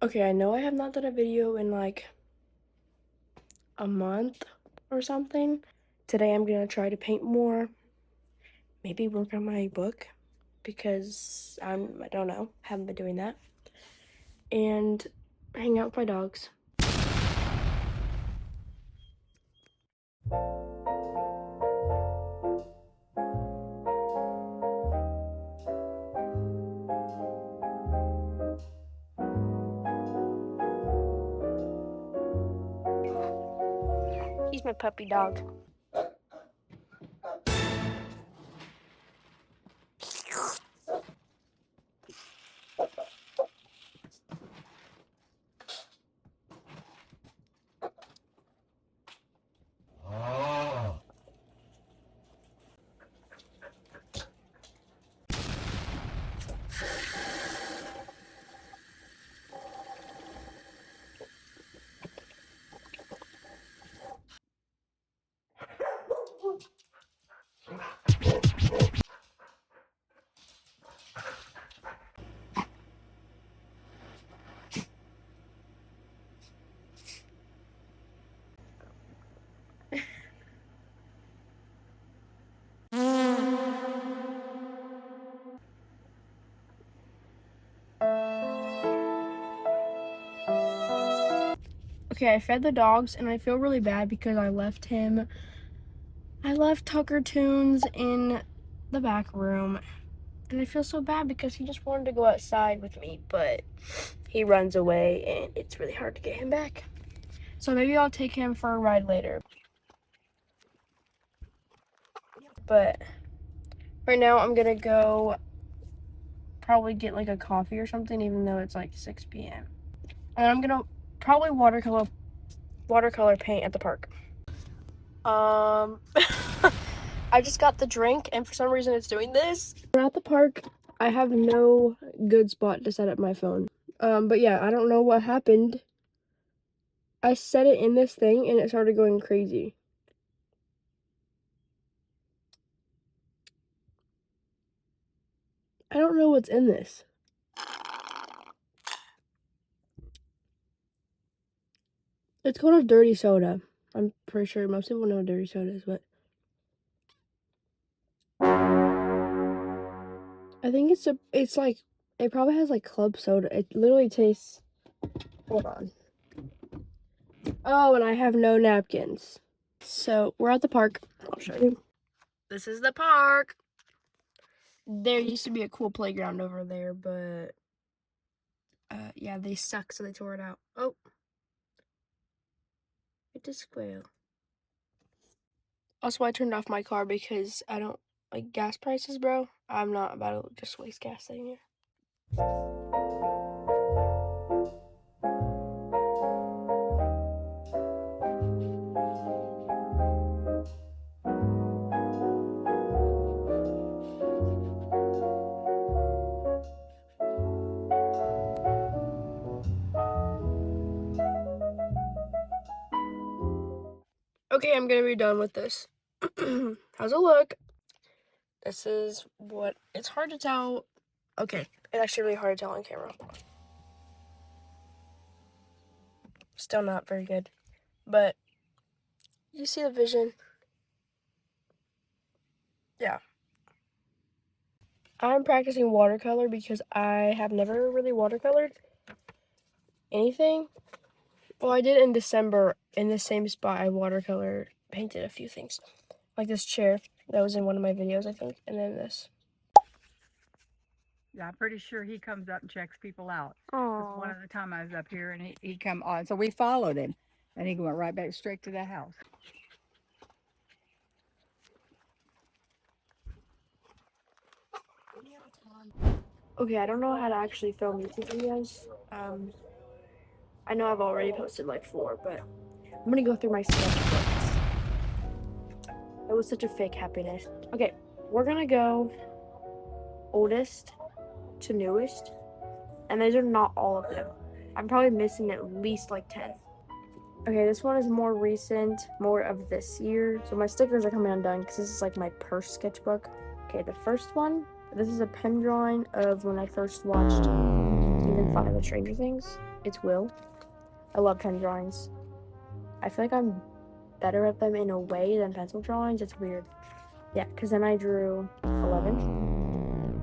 Okay, I know I have not done a video in like a month or something. Today I'm gonna try to paint more, maybe work on my book because I don't know, haven't been doing that, and hang out with my dogs. He's my puppy dog. Okay, I fed the dogs and I feel really bad because I left Tucker Tunes in the back room. And I feel so bad because he just wanted to go outside with me, but he runs away and it's really hard to get him back. So maybe I'll take him for a ride later. But right now I'm gonna go probably get like a coffee or something, even though it's like 6 p.m. And I'm gonna probably watercolor paint at the park. I just got the drink and for some reason it's doing this. We're at the park. I have no good spot to set up my phone. But yeah, I don't know what happened. I set it in this thing and it started going crazy. I don't know what's in this. It's called a dirty soda. I'm pretty sure most people know what dirty soda is, but I think it's like, it probably has like club soda. It literally tastes, hold on. Oh, and I have no napkins. So we're at the park. I'll show you. This is the park. There used to be a cool playground over there, but yeah, they suck, so they tore it out. Oh, it just squeal. Also, I turned off my car because I don't like gas prices, bro. I'm not about to just waste gas sitting here. Okay, I'm gonna be done with this. How's it look? This is what, it's hard to tell. Okay, it's actually really hard to tell on camera. Still not very good, but you see the vision? Yeah. I'm practicing watercolor because I have never really watercolored anything. Well, I did in December in the same spot. I watercolor painted a few things, like this chair that was in one of my videos, I think, and then this. Yeah, I'm pretty sure he comes up and checks people out. Oh. One other time I was up here and he come on, so we followed him, and he went right back straight to the house. Okay, I don't know how to actually film YouTube videos. I know I've already posted like 4, but I'm gonna go through my sketchbooks. It was such a fake happiness. Okay, we're gonna go oldest to newest, and these are not all of them. I'm probably missing at least like 10. Okay, this one is more recent, more of this year. So my stickers are coming undone because this is like my purse sketchbook. Okay, the first one, this is a pen drawing of when I first watched Steven season 5 of Stranger Things. It's Will. I love pen drawings. I feel like I'm better at them in a way than pencil drawings. It's weird. Yeah, because then I drew 11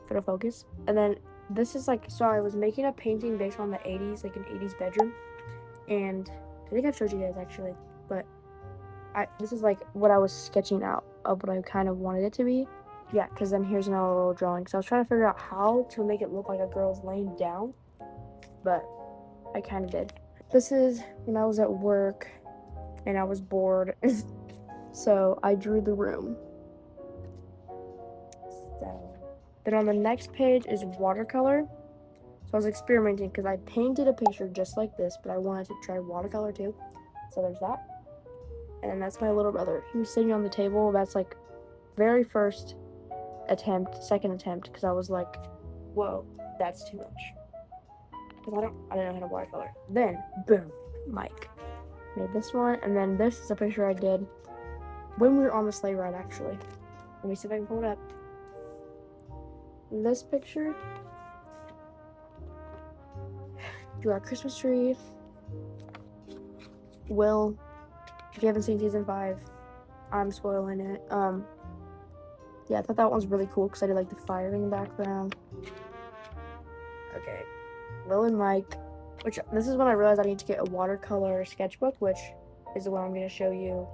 for the focus. And then this is like, so I was making a painting based on the 80s, like an 80s bedroom. And I think I've showed you guys actually, but this is like what I was sketching out of what I kind of wanted it to be. Yeah, because then here's another little drawing. So I was trying to figure out how to make it look like a girl's laying down, but I kind of did. This is when I was at work and I was bored. So I drew the room. So then on the next page is watercolor. So I was experimenting because I painted a picture just like this, but I wanted to try watercolor too. So there's that. And that's my little brother. He was sitting on the table. That's like very first attempt, second attempt, because I was like, whoa, that's too much. Because I didn't know how to watercolor. Then, boom, Mike made this one. And then this is a picture I did when we were on the sleigh ride, actually. Let me see if I can pull it up. This picture, drew our Christmas tree. Will, if you haven't seen season 5, I'm spoiling it. Yeah, I thought that one's really cool because I did like the fire in the background. Okay, Will and Mike, which this is when I realized I need to get a watercolor sketchbook, which is the one I'm going to show you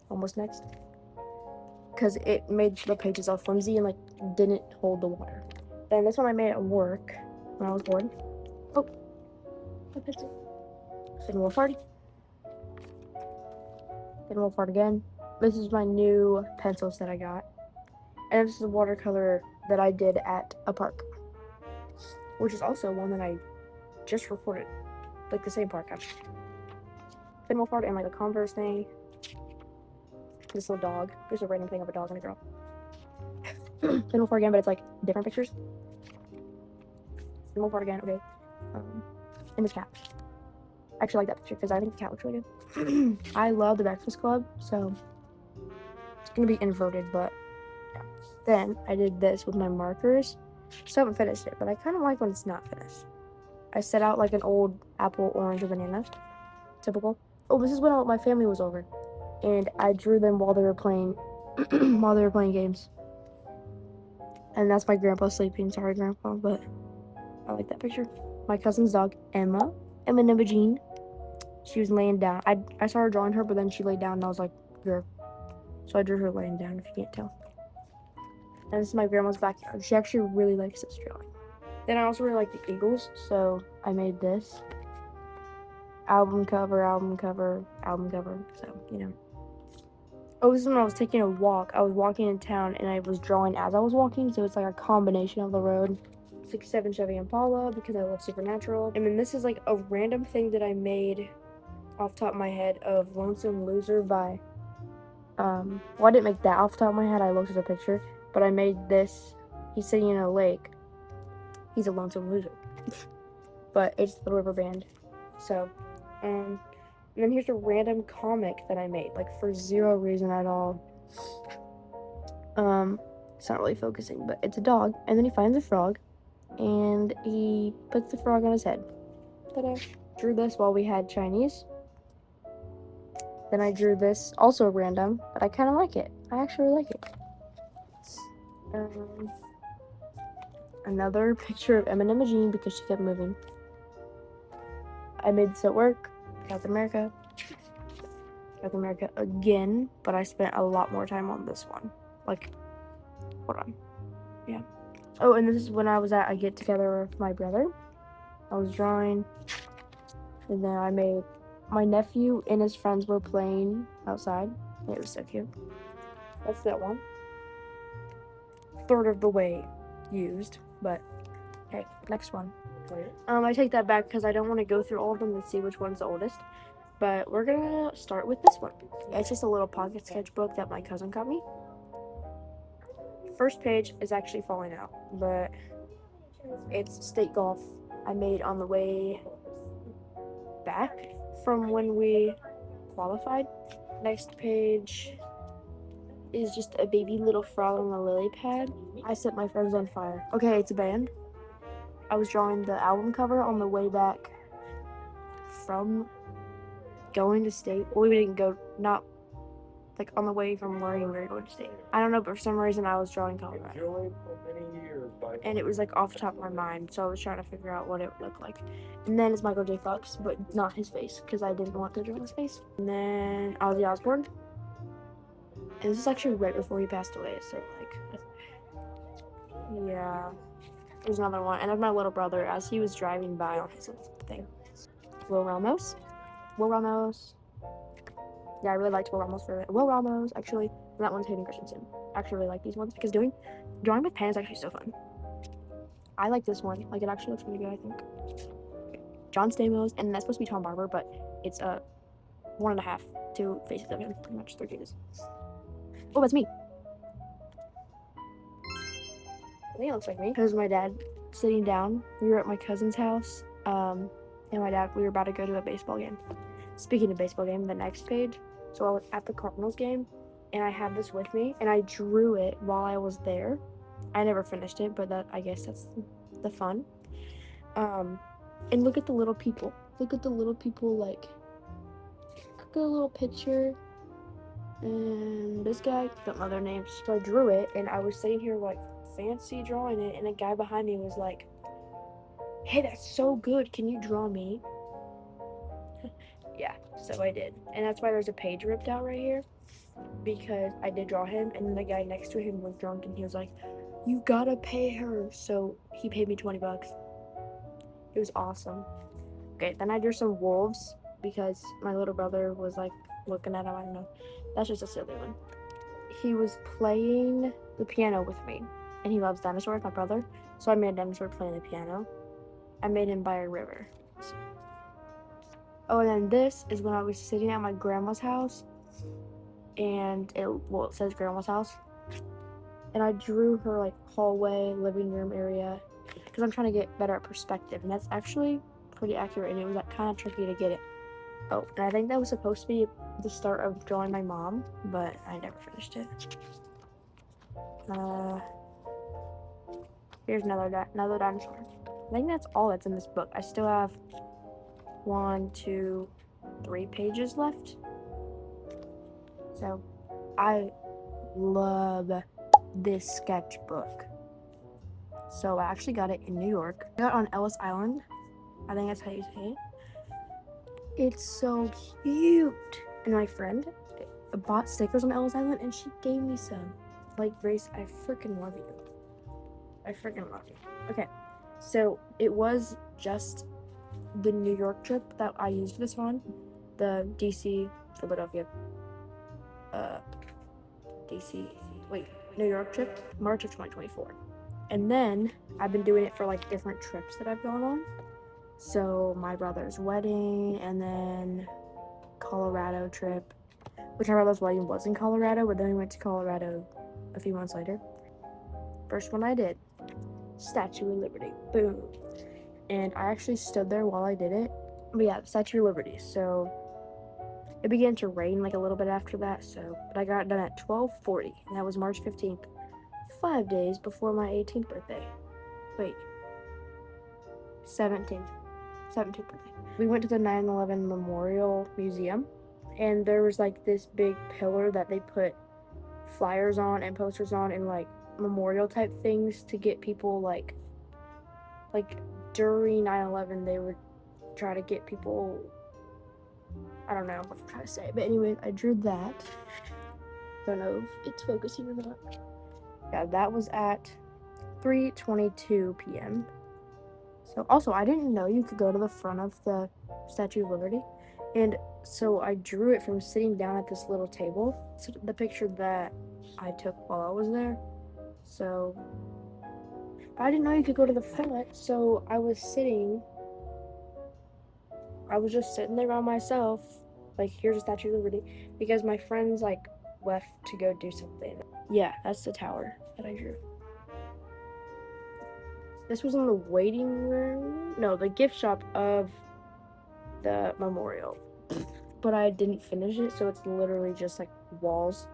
almost next. Because it made the pages all flimsy and like didn't hold the water. Then this one I made at work when I was bored. Oh, my pencil. Then we'll party. Then we'll fart again. This is my new pencils that I got. And this is a watercolor that I did at a park. Which is also one that I just recorded. Like the same park, actually. Then we'll fart and like a Converse thing. This little dog. There's a random thing of a dog and a girl. Then we'll fart again, but it's like different pictures. Then we'll fart again, okay. And this cat. I actually like that picture because I think the cat looks really good. I love the Breakfast Club, so it's gonna be inverted, but yeah. Then I did this with my markers. Still haven't finished it, but I kind of like when it's not finished. I set out like an old apple, orange, or banana. Typical. Oh, this is when my family was over, and I drew them while they were playing, while they were playing games. And that's my grandpa sleeping. Sorry, grandpa, but I like that picture. My cousin's dog, Emma Jean. She was laying down. I saw her drawing her, but then she laid down, and I was like, girl. So I drew her laying down, if you can't tell. And this is my grandma's backyard. She actually really likes this drawing. Then I also really like the Eagles, so I made this. Album cover, album cover, album cover. So, you know. Oh, this is when I was taking a walk. I was walking in town, and I was drawing as I was walking, so it's like a combination of the road. 67 Chevy Impala, because I love Supernatural. And then this is like a random thing that I made off the top of my head of Lonesome Loser by, well, I didn't make that off the top of my head. I looked at the picture, but I made this. He's sitting in a lake. He's a lonesome loser. But it's the river band. So, and then here's a random comic that I made, like for zero reason at all. It's not really focusing, but it's a dog, and then he finds a frog, and he puts the frog on his head. Ta-da. Drew this while we had Chinese. Then I drew this, also random, but I kind of like it. I actually like it. Another picture of Emma Jean because she kept moving. I made this at work. Captain America. Captain America again, but I spent a lot more time on this one. Like, hold on. Yeah. Oh, and this is when I was at a get-together with my brother. I was drawing, and then I made my nephew and his friends were playing outside. It was so cute. That's that one. Third of the way used, but okay, next one. I take that back because I don't want to go through all of them and see which one's the oldest. But we're gonna start with this one. Yeah, it's just a little pocket sketchbook that my cousin got me. First page is actually falling out, but it's state golf I made on the way back from when we qualified. Next page is just a baby little frog on a lily pad. I set my friends on fire. Okay, it's a band. I was drawing the album cover on the way back from going to state. Well, we didn't go, not like on the way from learning we were going to state. I don't know, but for some reason I was drawing Colorado. And it was like off the top of my mind, so I was trying to figure out what it would look like. And then it's Michael J. Fox, but not his face, because I didn't want to draw his face. And then Ozzy Osbourne. And this is actually right before he passed away, so like, yeah. There's another one, and there's my little brother as he was driving by on his thing. Will Ramos. Will Ramos. Yeah, I really liked Will Ramos for it. Will Ramos, actually. And that one's Hayden Christensen. I actually really like these ones because drawing with pen is actually so fun. I like this one. Like, it actually looks really good, I think. John Stamos, and that's supposed to be Tom Barber, but it's 1.5, 2 faces of him, pretty much 3 faces. Oh, that's me. I think it looks like me. Because my dad sitting down. We were at my cousin's house, and my dad, we were about to go to a baseball game. Speaking of baseball game, the next page. So I was at the Cardinals game, and I had this with me, and I drew it while I was there. I never finished it, but I guess that's the fun. And look at the little people. Look at the little people, like, look at a little picture. And this guy, don't know their names. So I drew it, and I was sitting here, like, fancy drawing it, and a guy behind me was like, "Hey, that's so good. Can you draw me?" Yeah, so I did. And that's why there's a page ripped out right here, because I did draw him, and then the guy next to him was drunk, and he was like, "You gotta pay her." So he paid me $20. It was awesome. Okay, then I drew some wolves because my little brother was like looking at him. I don't know. That's just a silly one. He was playing the piano with me, and he loves dinosaurs, my brother. So I made a dinosaur playing the piano. I made him by a river. Oh, and then this is when I was sitting at my grandma's house, and it says grandma's house. And I drew her like hallway, living room area, because I'm trying to get better at perspective, and that's actually pretty accurate, and it was like kind of tricky to get it. Oh, and I think that was supposed to be the start of drawing my mom, but I never finished it. Here's another dinosaur. I think that's all that's in this book. I still have 1, 2, 3 pages left. So I love this sketchbook. So I actually got it in New York. I got it on Ellis Island. I think that's how you say it. It's so cute. And my friend bought stickers on Ellis Island, and she gave me some. Like, Grace, I freaking love you. I freaking love you. Okay, so it was just the New York trip that I used this on. The DC, Philadelphia, New York trip, March of 2024. And then I've been doing it for like different trips that I've gone on. So my brother's wedding, and then Colorado trip, which my brother's wedding was in Colorado, but then we went to Colorado a few months later. First one I did, Statue of Liberty, boom. And I actually stood there while I did it. But yeah, Statue of Liberty. So it began to rain like a little bit after that, but I got it done at 12:40, and that was March 15th, 5 days before my 18th birthday. Wait, 17th birthday. We went to the 9/11 Memorial Museum, and there was like this big pillar that they put flyers on and posters on and like memorial type things to get people like during 9/11 they would try to get people, I don't know what I'm trying to say, but anyway, I drew that. Don't know if it's focusing or not. Yeah, that was at 3:22 p.m. So also, I didn't know you could go to the front of the Statue of Liberty, and so I drew it from sitting down at this little table. It's the picture that I took while I was there. So I didn't know you could go to the front, so I was just sitting there by myself, like, here's a Statue of Liberty, because my friends like left to go do something. Yeah, that's the tower that I drew. This was in the waiting room, no, the gift shop of the memorial, but I didn't finish it, so it's literally just like walls,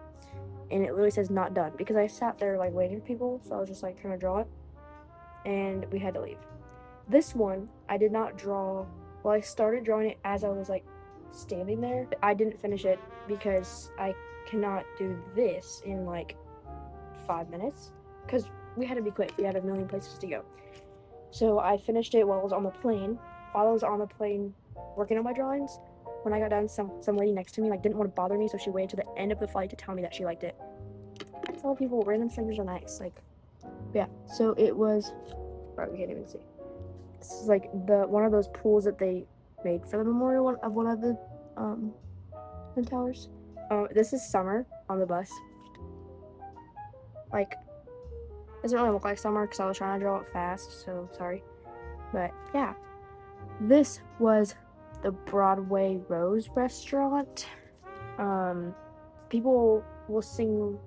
and it literally says not done, because I sat there like waiting for people, so I was just like trying to draw it, and we had to leave. This one, I did not draw. Well, I started drawing it as I was like standing there. I didn't finish it because I cannot do this in like 5 minutes because we had to be quick. We had a million places to go. So I finished it while I was on the plane. While I was on the plane working on my drawings, when I got done, some lady next to me like didn't want to bother me, so she waited to the end of the flight to tell me that she liked it. I tell people random strangers are nice. Like, yeah. So it was. Right, we can't even see. This is like one of those pools that they made for the memorial of one of the Twin Towers. This is summer on the bus. Like, doesn't really look like summer because I was trying to draw it fast, so sorry. But yeah, this was the Broadway Rose restaurant. People will sing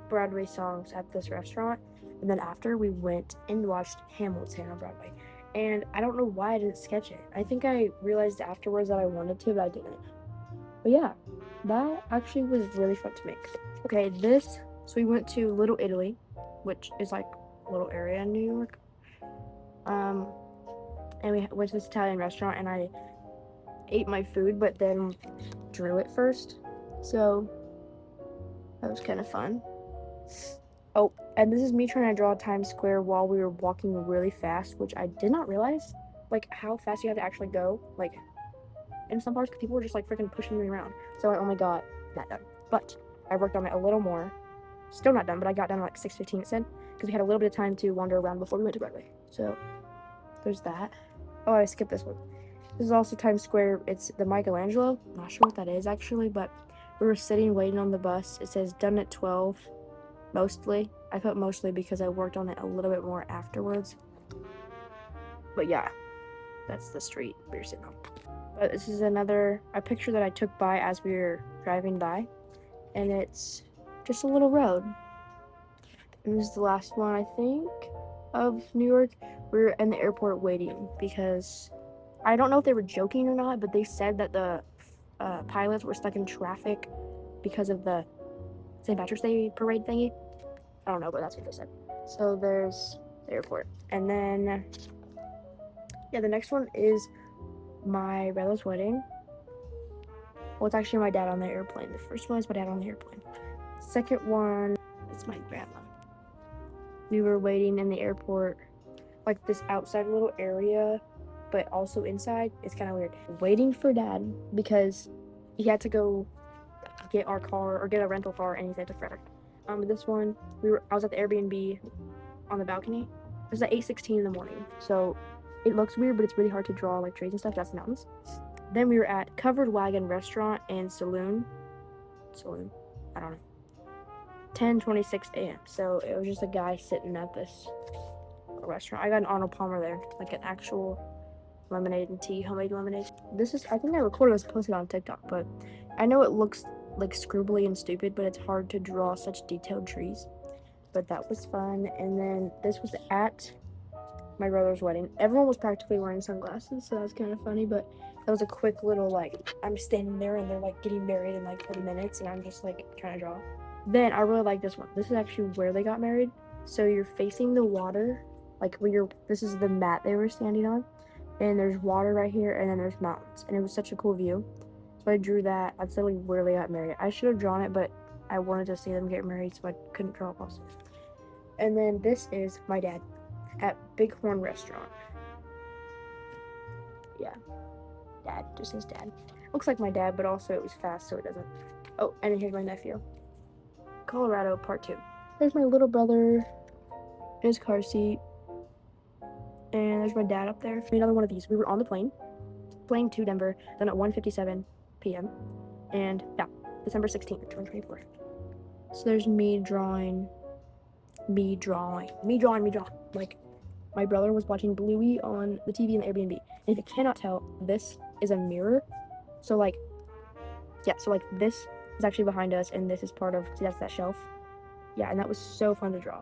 Broadway songs at this restaurant, and then after we went and watched Hamilton on Broadway. And I don't know why I didn't sketch it. I think I realized afterwards that I wanted to, but I didn't. But yeah, that actually was really fun to make. Okay, so we went to Little Italy, which is like a little area in New York. And we went to this Italian restaurant, and I ate my food, but then drew it first. So that was kind of fun. Oh, and this is me trying to draw Times Square while we were walking really fast, which I did not realize, like, how fast you have to actually go, like, in some parts, because people were just, like, freaking pushing me around. So I only got that done. But I worked on it a little more. Still not done, but I got done at, like, 6:15, it said, because we had a little bit of time to wander around before we went to Broadway. So there's that. Oh, I skipped this one. This is also Times Square. It's the Michelangelo. I'm not sure what that is, actually, but we were sitting waiting on the bus. It says done at 12. Mostly. I put mostly because I worked on it a little bit more afterwards. But yeah, that's the street we were sitting on. But this is a picture that I took by as we were driving by. And it's just a little road. And this is the last one, I think, of New York. We were in the airport waiting because I don't know if they were joking or not, but they said that the pilots were stuck in traffic because of the St. Patrick's Day parade thingy. I don't know, but that's what they said. So there's the airport. And then, yeah, the next one is my brother's wedding. Well, it's actually my dad on the airplane. The first one is my dad on the airplane. Second one is my grandma. We were waiting in the airport, like this outside little area, but also inside. It's kind of weird. Waiting for dad because he had to go get our car or get a rental car, and he said to Frederick. This one, I was at the Airbnb on the balcony. It was at 8:16 in the morning, so it looks weird, but it's really hard to draw like trees and stuff. That's the mountains. Then we were at Covered Wagon Restaurant and Saloon. I don't know. 10:26 a.m. So it was just a guy sitting at this restaurant. I got an Arnold Palmer there, like an actual lemonade and tea, homemade lemonade. I think I recorded this, posted on TikTok, but I know it looks like scribbly and stupid, but it's hard to draw such detailed trees. But that was fun. And then this was at my brother's wedding. Everyone was practically wearing sunglasses, so that was kind of funny, but that was a quick little, like, I'm standing there and they're like getting married in like 30 minutes and I'm just like trying to draw. Then I really like this one. This is actually where they got married. So you're facing the water, like this is the mat they were standing on, and there's water right here, and then there's mountains, and it was such a cool view. So I drew that. That's literally where they got married. I should have drawn it, but I wanted to see them get married, so I couldn't draw it also. And then this is my dad at Bighorn Restaurant. Yeah, dad, just his dad. Looks like my dad, but also it was fast, so it doesn't. Oh, and then here's my nephew. Colorado Part 2. There's my little brother in his car seat. And there's my dad up there. Another one of these. We were on the plane to Denver, then at 1:57 p.m. And yeah, December 16th, 2024. So there's me drawing. Like, my brother was watching Bluey on the TV in the Airbnb. And if you cannot tell, this is a mirror. So like, yeah, so like this is actually behind us, and this is part of, see, that's that shelf. Yeah, and that was so fun to draw.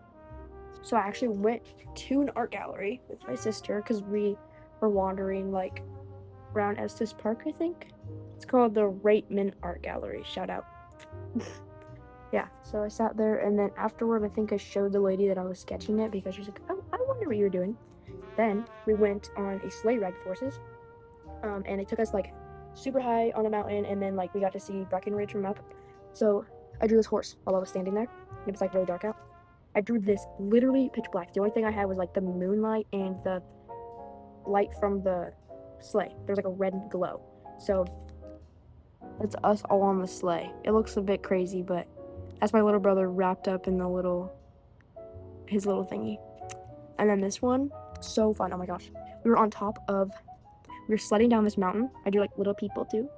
So I actually went to an art gallery with my sister because we were wandering like around Estes Park, I think. It's called the Reitman Art Gallery. Shout out. Yeah, so I sat there, and then afterward, I think I showed the lady that I was sketching it because she's like, oh, I wonder what you were doing. Then we went on a sleigh ride with horses, and it took us like super high on a mountain, and then like we got to see Breckenridge from up. So I drew this horse while I was standing there. It was like really dark out. I drew this literally pitch black. The only thing I had was like the moonlight and the light from the sleigh. There's like a red glow. So that's us all on the sleigh. It looks a bit crazy, but that's my little brother wrapped up in his little thingy. And then this one, so fun. Oh my gosh. We were sledding down this mountain. I do like little people too.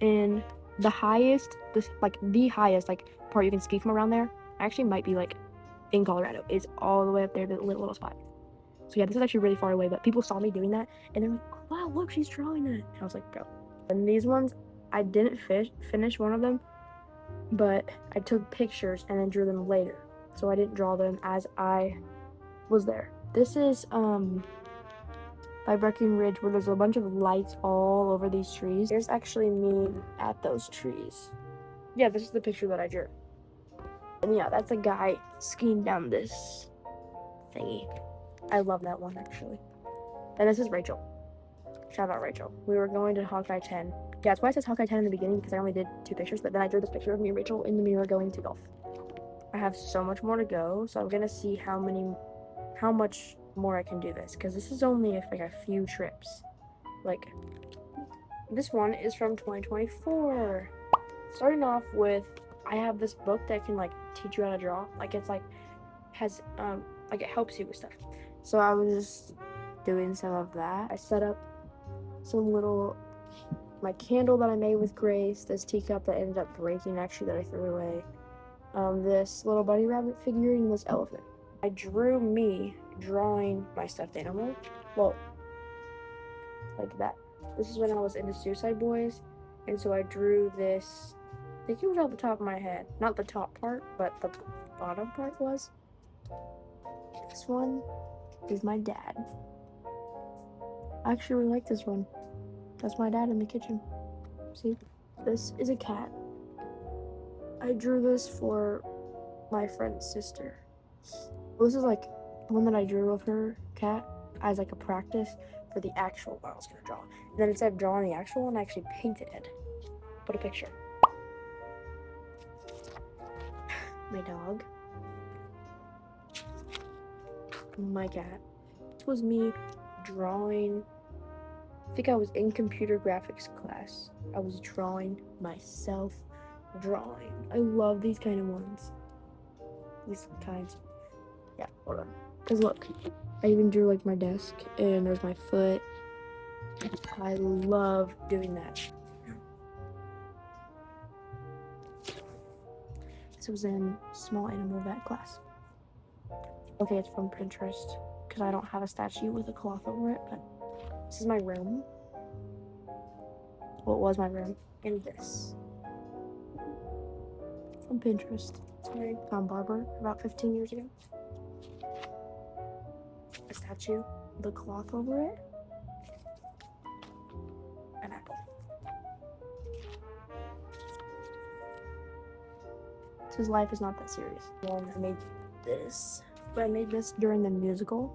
And the highest part you can ski from around there, actually might be like in Colorado, is all the way up there to the little spot. So yeah, this is actually really far away, but people saw me doing that and they're like, wow, look, she's drawing that. And I was like, bro. And these ones, I didn't finish one of them, but I took pictures and then drew them later. So I didn't draw them as I was there. This is by Breckenridge, where there's a bunch of lights all over these trees. There's actually me at those trees. Yeah, this is the picture that I drew. And yeah, that's a guy skiing down this thingy. I love that one, actually. And this is Rachel. Shout out Rachel. We were going to Hawkeye 10. Yeah, that's why it says Hawkeye 10 in the beginning, because I only did 2 pictures, but then I drew this picture of me and Rachel in the mirror going to golf. I have so much more to go, so I'm gonna see how much more I can do this, because this is only like a few trips. Like, this one is from 2024. Starting off with, I have this book that can like teach you how to draw. Like, it's like has like it helps you with stuff. So I was just doing some of that. I set up my candle that I made with Grace, this teacup that ended up breaking actually that I threw away, this little bunny rabbit figurine, and this elephant. I drew me drawing my stuffed animal. Well, like that. This is when I was into Suicide Boys, and so I drew this. I think it was off the top of my head. Not the top part, but the bottom part was. This one is my dad. I actually really like this one. That's my dad in the kitchen. See? This is a cat. I drew this for my friend's sister. Well, this is like one that I drew of her cat as like a practice for the actual one I was gonna draw. And then instead of drawing the actual one, I actually painted it. Put a picture. My dog. My cat. This was me drawing. I think I was in computer graphics class. I was drawing myself drawing. I love these kind of ones. These kinds. Yeah, hold on. Because look, I even drew like my desk, and there's my foot. I love doing that. This was in small animal vet class. Okay, it's from Pinterest because I don't have a statue with a cloth over it, but this is my room. Well, it was my room. And this. From Pinterest. Sorry, found Barber about 15 years ago. A statue with a cloth over it. An apple. It says life is not that serious. And I made this. But I made this during the musical.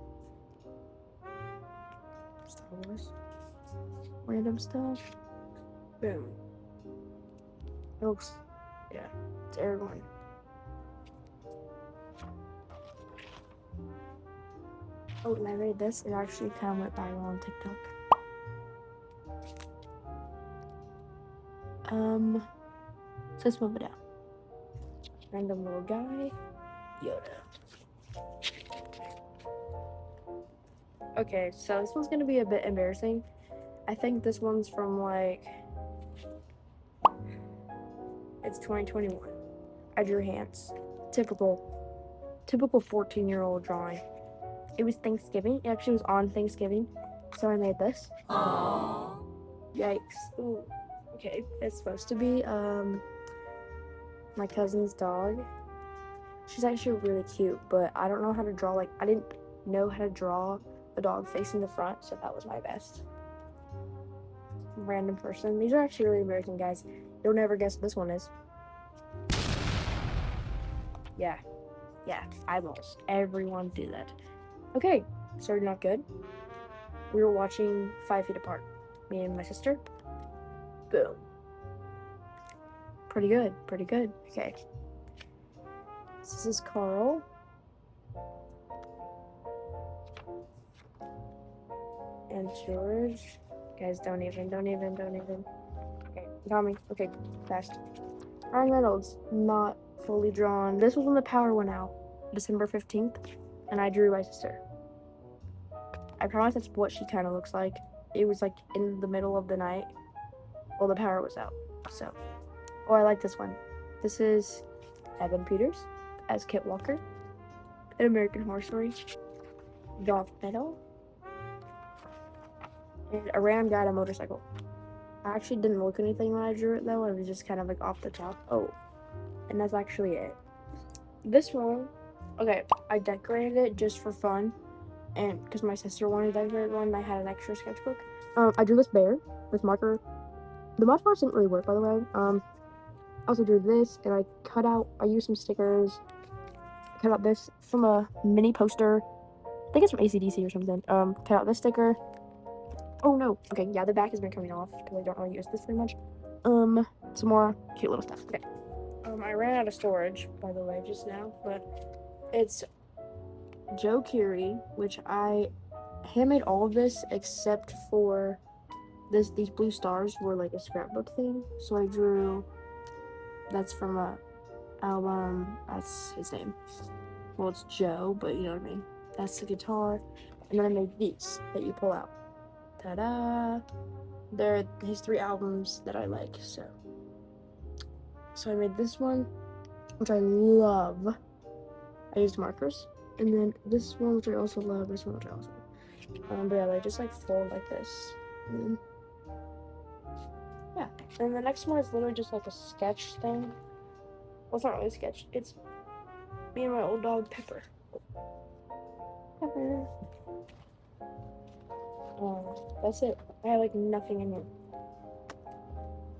Star Wars. Random stuff. Boom. It looks, yeah, it's everyone. Oh, and I made this. It actually kind of went viral on TikTok. So let's move it down. Random little guy. Yoda. Okay, so this one's gonna be a bit embarrassing. I think this one's from like, it's 2021. I drew hands. Typical 14-year-old drawing. It was Thanksgiving. It actually was on Thanksgiving. So I made this. Aww. Yikes. Ooh. Okay, it's supposed to be my cousin's dog. She's actually really cute, but I don't know how to draw, like, I didn't know how to draw the dog facing the front, so that was my best. Random person. These are actually really embarrassing, guys. You'll never guess what this one is. Yeah, eyeballs. Everyone do that. Okay, started not good. We were watching 5 Feet Apart, me and my sister. Boom. Pretty good, pretty good. Okay. This is Carl. And George. Guys, don't even. Okay, got me. Okay, fast. Ryan Reynolds, not fully drawn. This was when the power went out, December 15th, and I drew my sister. I promise that's what she kind of looks like. It was like in the middle of the night. Well, the power was out, so. Oh, I like this one. This is Evan Peters as Kit Walker in American Horror Story. Goth Metal. And a random guy on a motorcycle. I actually didn't look anything when I drew it though. It was just kind of like off the top. Oh, and that's actually it. This one, okay, I decorated it just for fun, and because my sister wanted to decorate one, I had an extra sketchbook. I drew this bear with marker. The marker didn't really work, by the way. I also drew this, and I used some stickers. I cut out this from a mini poster. I think it's from ACDC or something. Cut out this sticker. Oh no. Okay, yeah, the back has been coming off because I don't really use this very much. Some more cute little stuff. Okay. I ran out of storage, by the way, just now, but it's Joe Keery, which I handmade all of this except for these blue stars were like a scrapbook thing. So I drew, that's from a album, that's his name. Well, it's Joe, but you know what I mean. That's the guitar. And then I made these that you pull out. Ta-da! They're his 3 albums that I like, so I made this one, which I love. I used markers. And then this one, which I also love, this one, which I also love. But yeah, they just like fold like this. And then, yeah. And the next one is literally just like a sketch thing. Well, it's not really a sketch. It's me and my old dog, Pepper. Pepper. That's it. I have like nothing in here.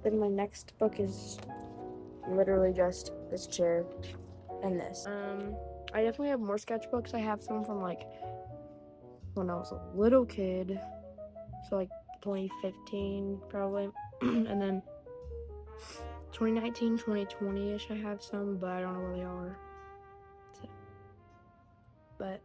Then my next book is literally just this chair and this. I definitely have more sketchbooks. I have some from like when I was a little kid, so like 2015 probably, and then 2019, 2020-ish I have some, but I don't know where they are. So, but